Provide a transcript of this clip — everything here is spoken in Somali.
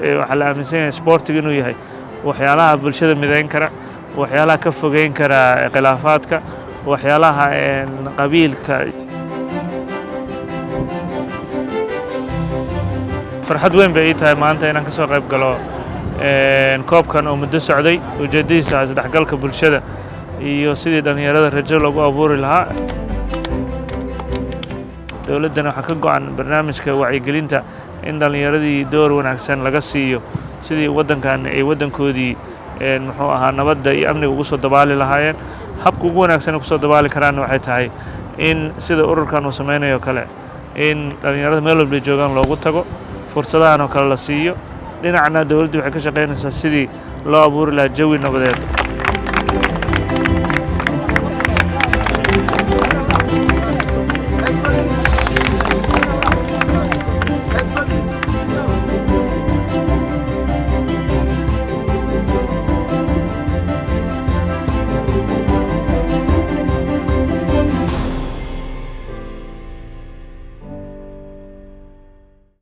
waxaa la aaminsan yahay isboortiga inuu yahay waxyaalaha bulshada midayn kara, waxyaalaha ka fogeyn kara khilaafaadka, waxyaalaha qabiilka. farxad weyn bay ii tahay maanta inaan ka soo qayb galo koobkan oo muddo socday, ujeedadiisa isdhexgalka bulshada iyo sidii dhalinyarada rajo loogu abuuri lahaa. dowladdana waxaa ka go'an barnaamijka wacyigelinta in dhalinyaradii door wanaagsan laga siiyo sidii waddankan ay waddankoodii muxuu ahaa nabadda iyo amniga ugu soo dabaali lahaayeen. habka ugu wanaagsan ay kusoo dabaali karaan waxay tahay in sida ururkan uu samaynayo kale in dhalinyarada meel walba joogaan loogu tago, fursadahan oo kale la siiyo. dhinacna dowladdu waxay ka shaqaynaysaa sidii loo abuuri lahaa jawi nabadeed.